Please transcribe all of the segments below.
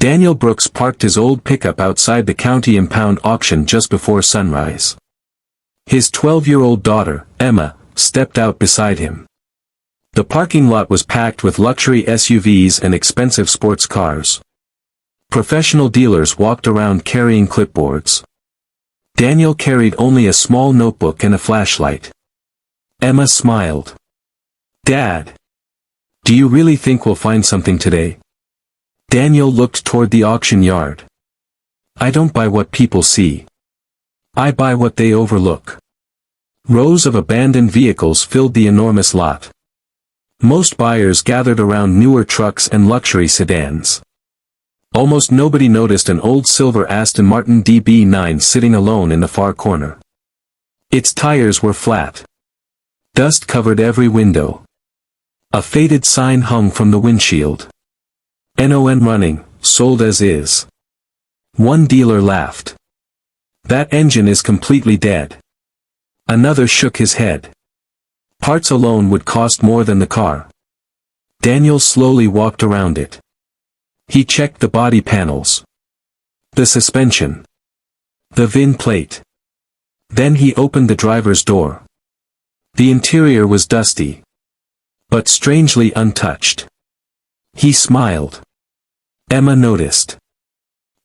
Daniel Brooks parked his old pickup outside the county impound auction just before sunrise. His 12-year-old daughter, Emma, stepped out beside him. The parking lot was packed with luxury SUVs and expensive sports cars. Professional dealers walked around carrying clipboards. Daniel carried only a small notebook and a flashlight. Emma smiled. "Dad, do you really think we'll find something today?" Daniel looked toward the auction yard. "I don't buy what people see. I buy what they overlook." Rows of abandoned vehicles filled the enormous lot. Most buyers gathered around newer trucks and luxury sedans. Almost nobody noticed an old silver Aston Martin DB9 sitting alone in the far corner. Its tires were flat. Dust covered every window. A faded sign hung from the windshield. "NON running, sold as is." One dealer laughed. "That engine is completely dead." Another shook his head. "Parts alone would cost more than the car." Daniel slowly walked around it. He checked the body panels, the suspension, the VIN plate. Then he opened the driver's door. The interior was dusty, but strangely untouched. He smiled. Emma noticed.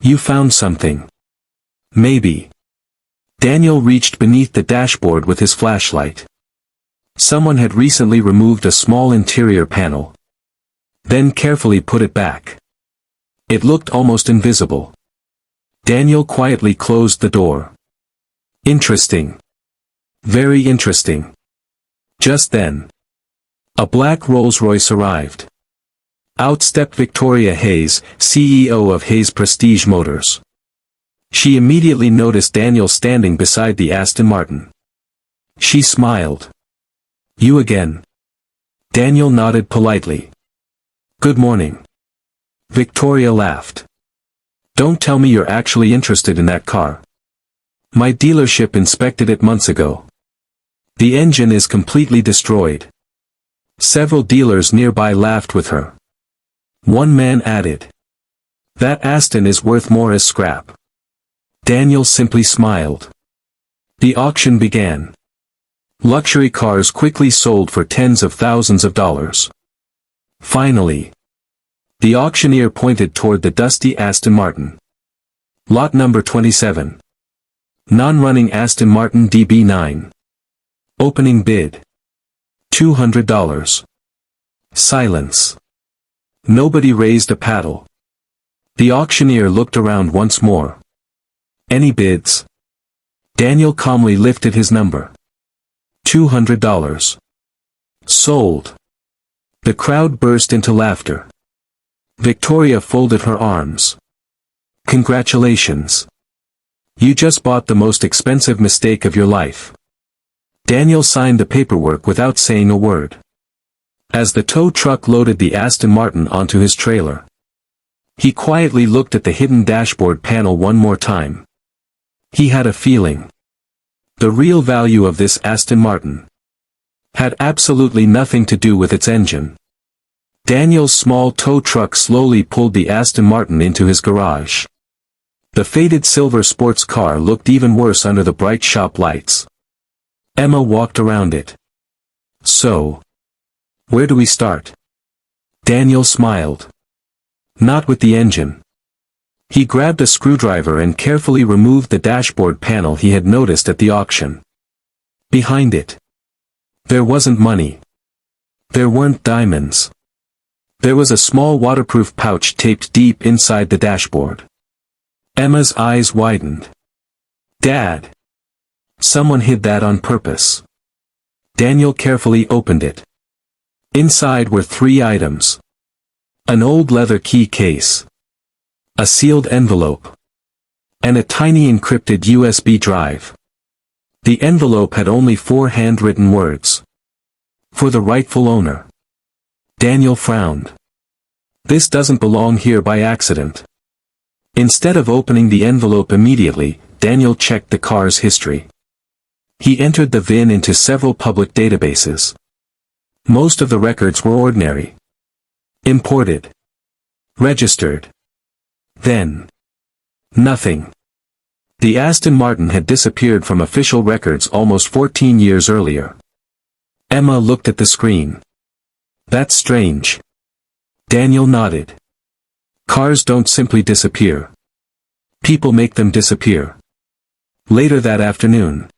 "You found something." "Maybe." Daniel reached beneath the dashboard with his flashlight. Someone had recently removed a small interior panel, then carefully put it back. It looked almost invisible. Daniel quietly closed the door. "Interesting. Very interesting." Just then, a black Rolls-Royce arrived. Out stepped Victoria Hayes, CEO of Hayes Prestige Motors. She immediately noticed Daniel standing beside the Aston Martin. She smiled. "You again?" Daniel nodded politely. "Good morning." Victoria laughed. "Don't tell me you're actually interested in that car. My dealership inspected it months ago. The engine is completely destroyed." Several dealers nearby laughed with her. One man added, "That Aston is worth more as scrap." Daniel simply smiled. The auction began. Luxury cars quickly sold for tens of thousands of dollars. Finally, the auctioneer pointed toward the dusty Aston Martin. "Lot number 27. Non-running Aston Martin DB9. Opening bid. $200. Silence. Nobody raised a paddle. The auctioneer looked around once more. "Any bids?" Daniel calmly lifted his number. $200. Sold. The crowd burst into laughter. Victoria folded her arms. "Congratulations. You just bought the most expensive mistake of your life." Daniel signed the paperwork without saying a word. As the tow truck loaded the Aston Martin onto his trailer, he quietly looked at the hidden dashboard panel one more time. He had a feeling. The real value of this Aston Martin had absolutely nothing to do with its engine. Daniel's small tow truck slowly pulled the Aston Martin into his garage. The faded silver sports car looked even worse under the bright shop lights. Emma walked around it. "So, where do we start?" Daniel smiled. "Not with the engine." He grabbed a screwdriver and carefully removed the dashboard panel he had noticed at the auction. Behind it, there wasn't money. There weren't diamonds. There was a small waterproof pouch taped deep inside the dashboard. Emma's eyes widened. "Dad! Someone hid that on purpose." Daniel carefully opened it. Inside were 3 items. An old leather key case, a sealed envelope, and a tiny encrypted USB drive. The envelope had only 4 handwritten words. "For the rightful owner." Daniel frowned. "This doesn't belong here by accident." Instead of opening the envelope immediately, Daniel checked the car's history. He entered the VIN into several public databases. Most of the records were ordinary. Imported. Registered. Then, nothing. The Aston Martin had disappeared from official records almost 14 years earlier. Emma looked at the screen. That's strange. Daniel nodded. Cars don't simply disappear. People make them disappear. Later that afternoon,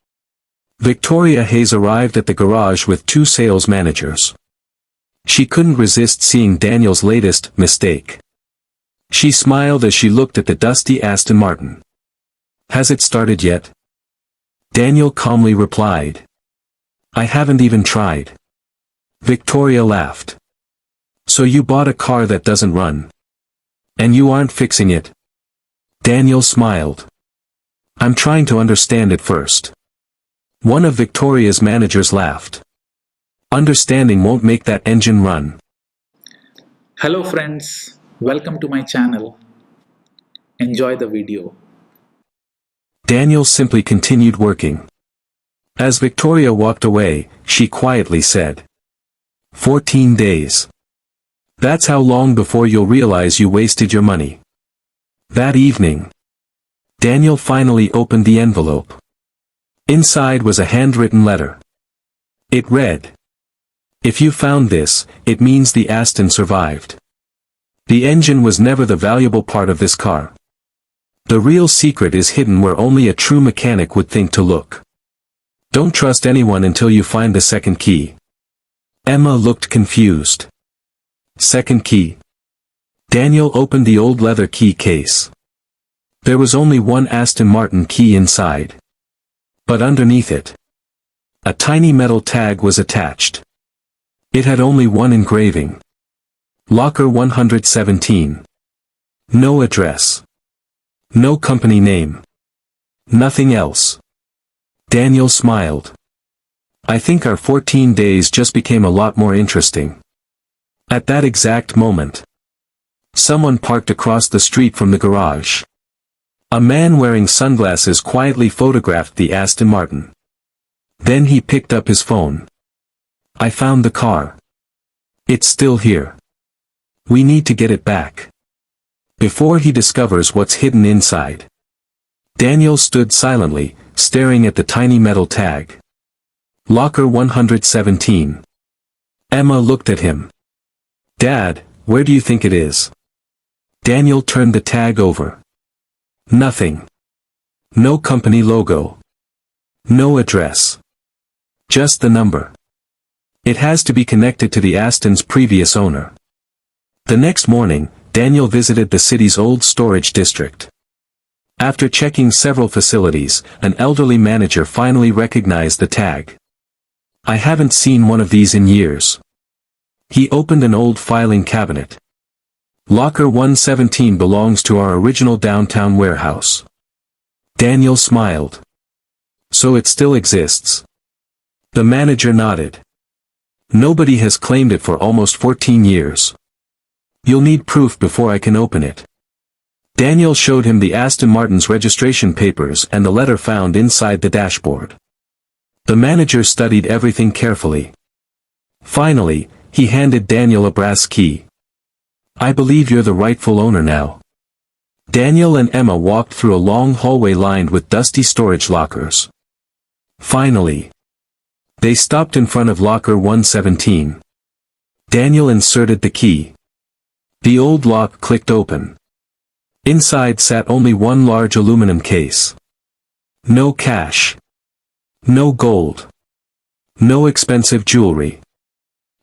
Victoria Hayes arrived at the garage with two sales managers. She couldn't resist seeing Daniel's latest mistake. She smiled as she looked at the dusty Aston Martin. Has it started yet? Daniel calmly replied. I haven't even tried. Victoria laughed. So you bought a car that doesn't run? And you aren't fixing it? Daniel smiled. I'm trying to understand it first. One of Victoria's managers laughed. Understanding won't make that engine run. Hello friends, welcome to my channel. Enjoy the video. Daniel simply continued working. As Victoria walked away, she quietly said, 14 days. That's how long before you'll realize you wasted your money. That evening, Daniel finally opened the envelope. Inside was a handwritten letter. It read, If you found this, it means the Aston survived. The engine was never the valuable part of this car. The real secret is hidden where only a true mechanic would think to look. Don't trust anyone until you find the second key. Emma looked confused. Second key. Daniel opened the old leather key case. There was only one Aston Martin key inside. But underneath it, a tiny metal tag was attached. It had only one engraving. Locker 117. No address. No company name. Nothing else. Daniel smiled. I think our 14 days just became a lot more interesting. At that exact moment, someone parked across the street from the garage. A man wearing sunglasses quietly photographed the Aston Martin. Then he picked up his phone. I found the car. It's still here. We need to get it back. Before he discovers what's hidden inside. Daniel stood silently, staring at the tiny metal tag. Locker 117. Emma looked at him. Dad, where do you think it is? Daniel turned the tag over. Nothing. No company logo. No address. Just the number. It has to be connected to the Aston's previous owner. The next morning, Daniel visited the city's old storage district. After checking several facilities, an elderly manager finally recognized the tag. I haven't seen one of these in years. He opened an old filing cabinet. Locker 117 belongs to our original downtown warehouse. Daniel smiled. So it still exists. The manager nodded. Nobody has claimed it for almost 14 years. You'll need proof before I can open it. Daniel showed him the Aston Martin's registration papers and the letter found inside the dashboard. The manager studied everything carefully. Finally, he handed Daniel a brass key. I believe you're the rightful owner now. Daniel and Emma walked through a long hallway lined with dusty storage lockers. Finally, they stopped in front of locker 117. Daniel inserted the key. The old lock clicked open. Inside sat only one large aluminum case. No cash. No gold. No expensive jewelry.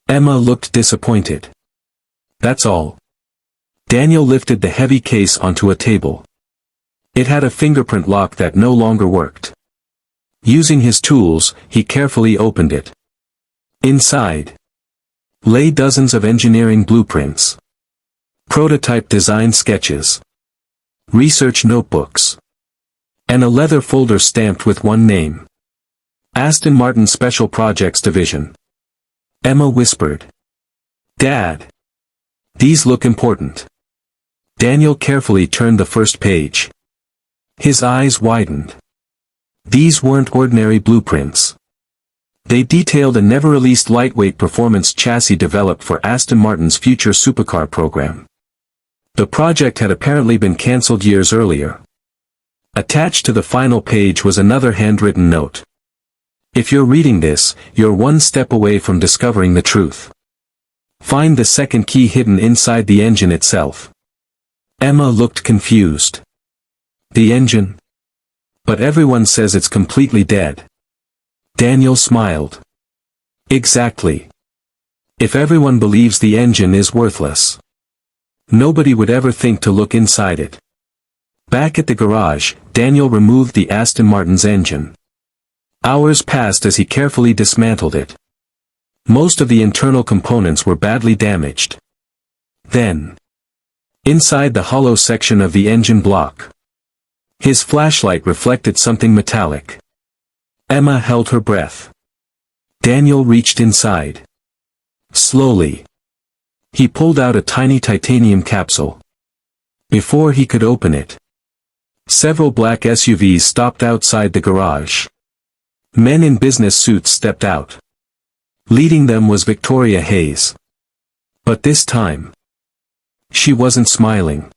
Emma looked disappointed. That's all. Daniel lifted the heavy case onto a table. It had a fingerprint lock that no longer worked. Using his tools, he carefully opened it. Inside lay dozens of engineering blueprints. Prototype design sketches. Research notebooks. And a leather folder stamped with one name. Aston Martin Special Projects Division. Emma whispered. Dad. These look important. Daniel carefully turned the first page. His eyes widened. These weren't ordinary blueprints. They detailed a never-released lightweight performance chassis developed for Aston Martin's future supercar program. The project had apparently been cancelled years earlier. Attached to the final page was another handwritten note. If you're reading this, you're one step away from discovering the truth. Find the second key hidden inside the engine itself. Emma looked confused. The engine? But everyone says it's completely dead. Daniel smiled. Exactly. If everyone believes the engine is worthless, nobody would ever think to look inside it. Back at the garage, Daniel removed the Aston Martin's engine. Hours passed as he carefully dismantled it. Most of the internal components were badly damaged. Then, inside the hollow section of the engine block, his flashlight reflected something metallic. Emma held her breath. Daniel reached inside. Slowly, he pulled out a tiny titanium capsule. Before he could open it, several black SUVs stopped outside the garage. Men in business suits stepped out. Leading them was Victoria Hayes. But this time, she wasn't smiling.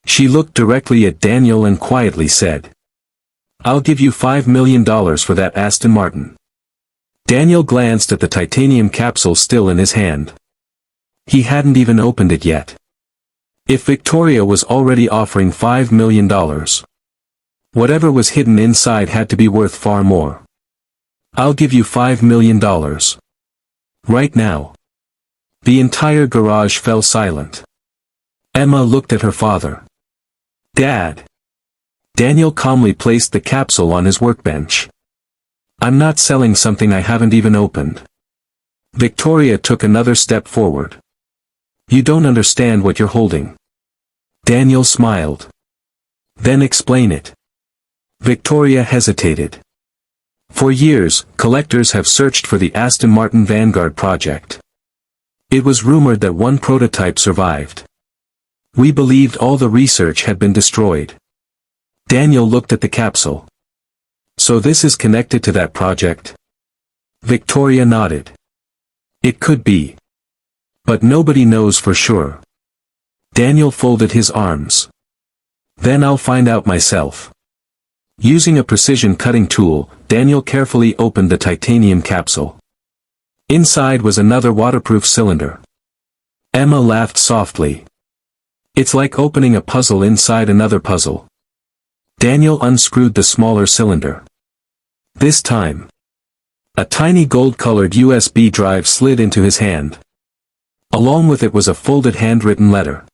She looked directly at Daniel and quietly said, "I'll give you $5 million for that Aston Martin." Daniel glanced at the titanium capsule still in his hand. He hadn't even opened it yet. If Victoria was already offering $5 million, whatever was hidden inside had to be worth far more. "I'll give you $5 million. Right now." The entire garage fell silent. Emma looked at her father. "Dad." Daniel calmly placed the capsule on his workbench. "I'm not selling something I haven't even opened." Victoria took another step forward. "You don't understand what you're holding." Daniel smiled. "Then explain it." Victoria hesitated. For years, collectors have searched for the Aston Martin Vanguard project. It was rumored that one prototype survived. We believed all the research had been destroyed. Daniel looked at the capsule. "So this is connected to that project?" Victoria nodded. "It could be. But nobody knows for sure." Daniel folded his arms. "Then I'll find out myself." Using a precision cutting tool, Daniel carefully opened the titanium capsule. Inside was another waterproof cylinder. Emma laughed softly. "It's like opening a puzzle inside another puzzle." Daniel unscrewed the smaller cylinder. This time, a tiny gold-colored USB drive slid into his hand. Along with it was a folded handwritten letter.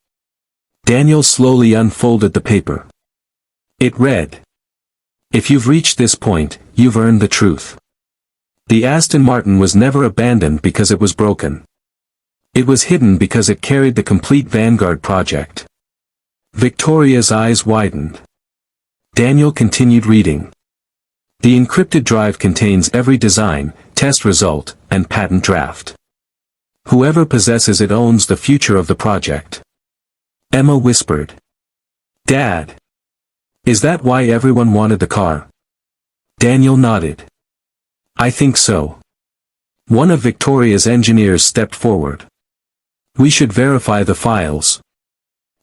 Daniel slowly unfolded the paper. It read, "If you've reached this point, you've earned the truth. The Aston Martin was never abandoned because it was broken. It was hidden because it carried the complete Vanguard project." Victoria's eyes widened. Daniel continued reading. "The encrypted drive contains every design, test result, and patent draft. Whoever possesses it owns the future of the project." Emma whispered, "Dad, is that why everyone wanted the car?" Daniel nodded. "I think so." One of Victoria's engineers stepped forward. "We should verify the files."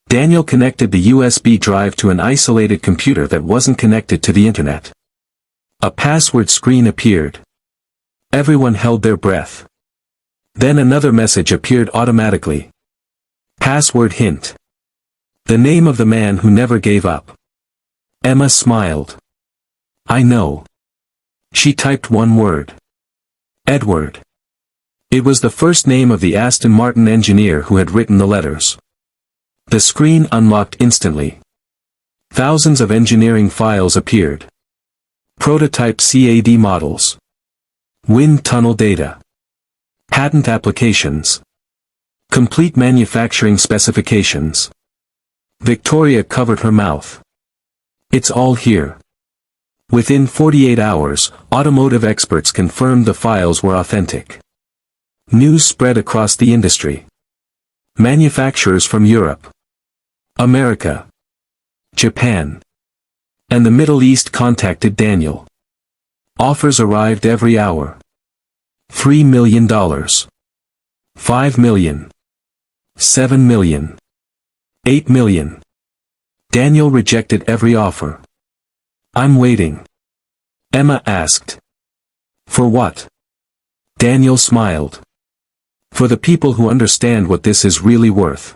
Daniel connected the USB drive to an isolated computer that wasn't connected to the internet. A password screen appeared. Everyone held their breath. Then another message appeared automatically. Password hint. The name of the man who never gave up. Emma smiled. "I know." She typed one word. Edward. It was the first name of the Aston Martin engineer who had written the letters. The screen unlocked instantly. Thousands of engineering files appeared. Prototype CAD models. Wind tunnel data. Patent applications. Complete manufacturing specifications. Victoria covered her mouth. "It's all here." Within 48 hours, automotive experts confirmed the files were authentic. News spread across the industry. Manufacturers from Europe, America, Japan, and the Middle East contacted Daniel. Offers arrived every hour. $3 million. $5 million. $7 million. 8 million. Daniel rejected every offer. I'm waiting. Emma asked. For what? Daniel smiled. For the people who understand what this is really worth.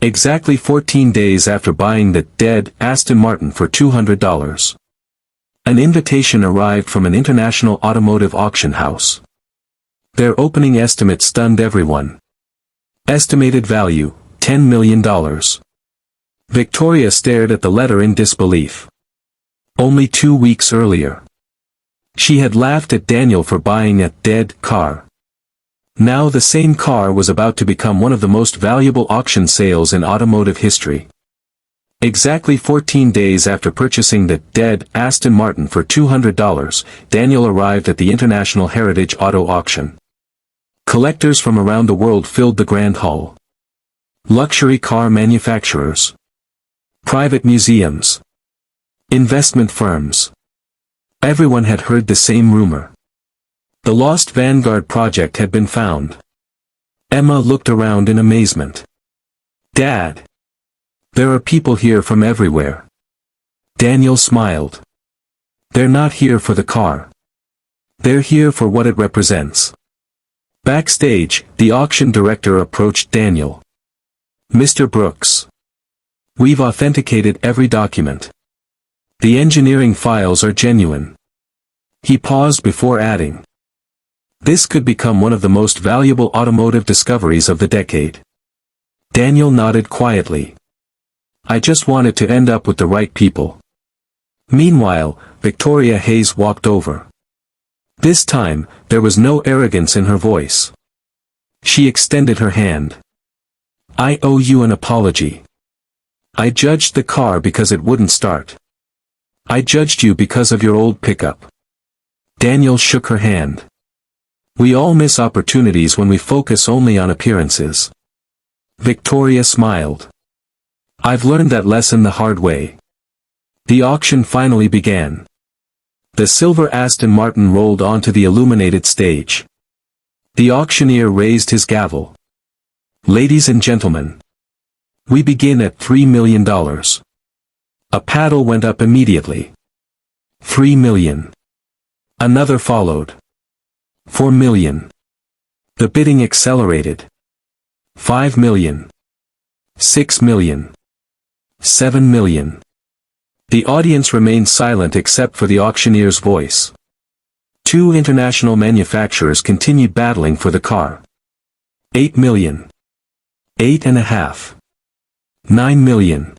Exactly 14 days after buying the dead Aston Martin for $200. An invitation arrived from an international automotive auction house. Their opening estimate stunned everyone. Estimated value, $10 million. Victoria stared at the letter in disbelief. Only 2 weeks earlier, she had laughed at Daniel for buying a dead car. Now the same car was about to become one of the most valuable auction sales in automotive history. Exactly 14 days after purchasing the dead Aston Martin for $200, Daniel arrived at the International Heritage Auto Auction. Collectors from around the world filled the grand hall. Luxury car manufacturers, private museums, investment firms. Everyone had heard the same rumor. The lost Vanguard project had been found. Emma looked around in amazement. Dad! There are people here from everywhere. Daniel smiled. They're not here for the car. They're here for what it represents. Backstage, the auction director approached Daniel. Mr. Brooks. We've authenticated every document. The engineering files are genuine. He paused before adding. This could become one of the most valuable automotive discoveries of the decade. Daniel nodded quietly. I just wanted to end up with the right people. Meanwhile, Victoria Hayes walked over. This time, there was no arrogance in her voice. She extended her hand. I owe you an apology. I judged the car because it wouldn't start. I judged you because of your old pickup. Daniel shook her hand. We all miss opportunities when we focus only on appearances. Victoria smiled. I've learned that lesson the hard way. The auction finally began. The silver Aston Martin rolled onto the illuminated stage. The auctioneer raised his gavel. Ladies and gentlemen, we begin at $3 million. A paddle went up immediately. 3 million. Another followed. 4 million. The bidding accelerated. 5 million. 6 million. 7 million. The audience remained silent except for the auctioneer's voice. Two international manufacturers continued battling for the car. 8 million. 8.5. 9 million.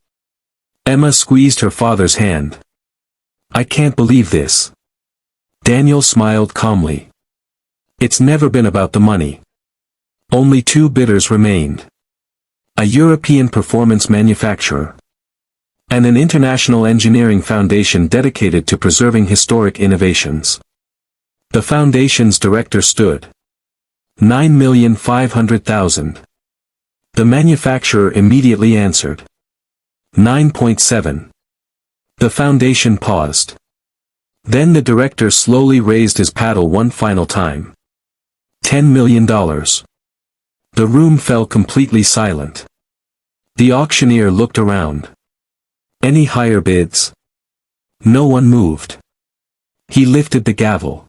Emma squeezed her father's hand. I can't believe this. Daniel smiled calmly. It's never been about the money. Only two bidders remained. A European performance manufacturer. And an international engineering foundation dedicated to preserving historic innovations. The foundation's director stood. 9,500,000. The manufacturer immediately answered. 9.7. The foundation paused. Then the director slowly raised his paddle one final time. $10 million. The room fell completely silent. The auctioneer looked around. Any higher bids? No one moved. He lifted the gavel.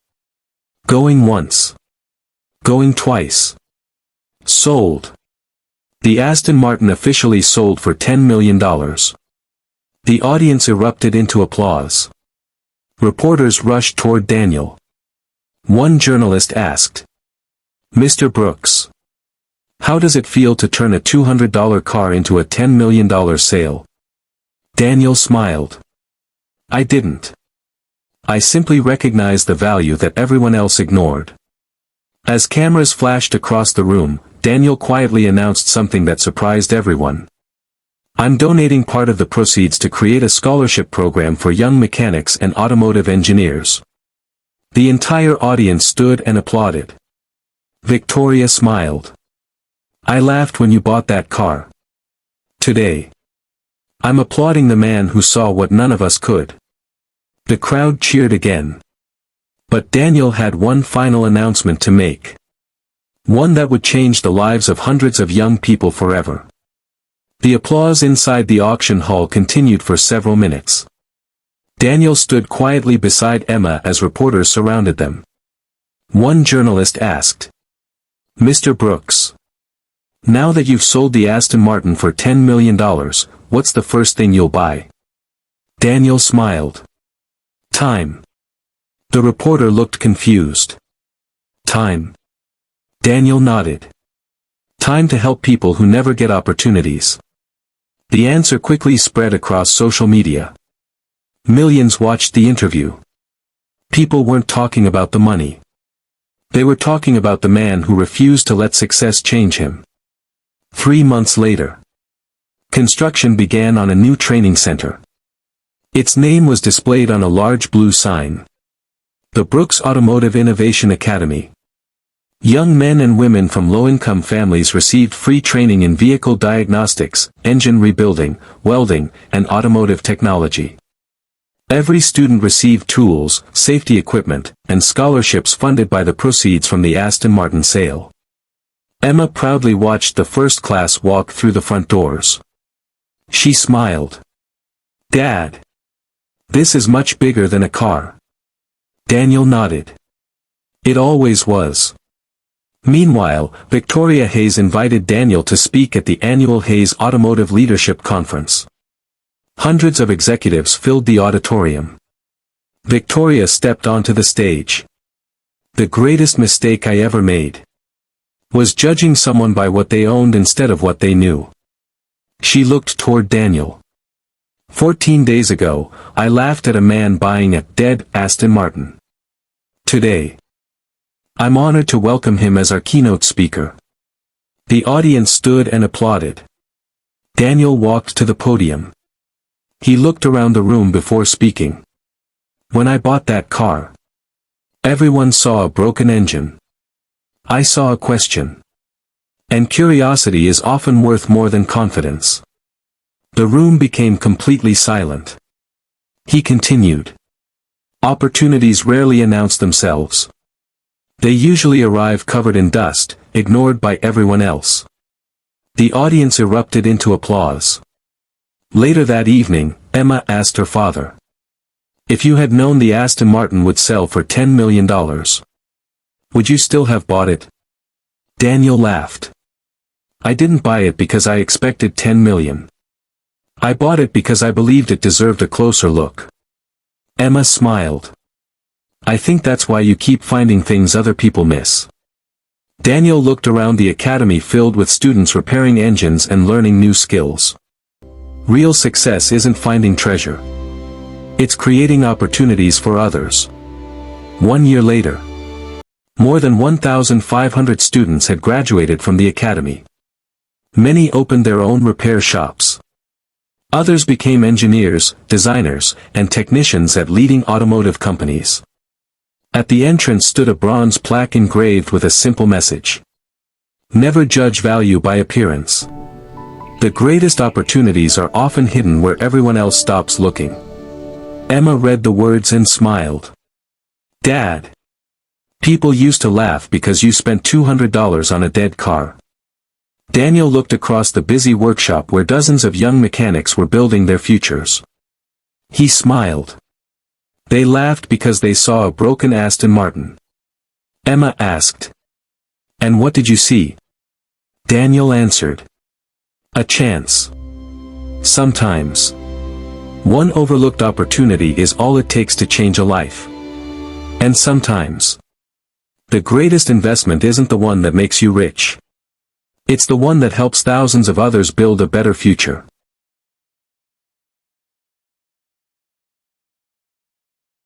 Going once. Going twice. Sold. The Aston Martin officially sold for $10 million. The audience erupted into applause. Reporters rushed toward Daniel. One journalist asked. Mr. Brooks. How does it feel to turn a $200 car into a $10 million sale? Daniel smiled. I didn't. I simply recognized the value that everyone else ignored. As cameras flashed across the room, Daniel quietly announced something that surprised everyone. I'm donating part of the proceeds to create a scholarship program for young mechanics and automotive engineers. The entire audience stood and applauded. Victoria smiled. I laughed when you bought that car. Today, I'm applauding the man who saw what none of us could. The crowd cheered again. But Daniel had one final announcement to make. One that would change the lives of hundreds of young people forever. The applause inside the auction hall continued for several minutes. Daniel stood quietly beside Emma as reporters surrounded them. One journalist asked, "Mr. Brooks, now that you've sold the Aston Martin for $10 million, what's the first thing you'll buy?" Daniel smiled. "Time." The reporter looked confused. "Time?" Daniel nodded. "Time to help people who never get opportunities." The answer quickly spread across social media. Millions watched the interview. People weren't talking about the money. They were talking about the man who refused to let success change him. 3 months later, construction began on a new training center. Its name was displayed on a large blue sign. The Brooks Automotive Innovation Academy. Young men and women from low-income families received free training in vehicle diagnostics, engine rebuilding, welding, and automotive technology. Every student received tools, safety equipment, and scholarships funded by the proceeds from the Aston Martin sale. Emma proudly watched the first class walk through the front doors. She smiled. "Dad, this is much bigger than a car." Daniel nodded. "It always was." Meanwhile, Victoria Hayes invited Daniel to speak at the annual Hayes Automotive Leadership Conference. Hundreds of executives filled the auditorium. Victoria stepped onto the stage. "The greatest mistake I ever made was judging someone by what they owned instead of what they knew." She looked toward Daniel. 14 days ago, I laughed at a man buying a dead Aston Martin. Today, I'm honored to welcome him as our keynote speaker. The audience stood and applauded. Daniel walked to the podium. He looked around the room before speaking. "When I bought that car, everyone saw a broken engine. I saw a question. And curiosity is often worth more than confidence." The room became completely silent. He continued. "Opportunities rarely announce themselves. They usually arrive covered in dust, ignored by everyone else." The audience erupted into applause. Later that evening, Emma asked her father, "If you had known the Aston Martin would sell for $10 million, would you still have bought it?" Daniel laughed. "I didn't buy it because I expected 10 million. I bought it because I believed it deserved a closer look." Emma smiled. "I think that's why you keep finding things other people miss." Daniel looked around the academy filled with students repairing engines and learning new skills. Real success isn't finding treasure. It's creating opportunities for others. 1 year later, more than 1,500 students had graduated from the academy. Many opened their own repair shops. Others became engineers, designers, and technicians at leading automotive companies. At the entrance stood a bronze plaque engraved with a simple message. "Never judge value by appearance. The greatest opportunities are often hidden where everyone else stops looking." Emma read the words and smiled. "Dad, people used to laugh because you spent $200 on a dead car." Daniel looked across the busy workshop where dozens of young mechanics were building their futures. He smiled. They laughed because they saw a broken Aston Martin. Emma asked, "And what did you see?" Daniel answered, "A chance. Sometimes, one overlooked opportunity is all it takes to change a life. And sometimes, the greatest investment isn't the one that makes you rich. It's the one that helps thousands of others build a better future."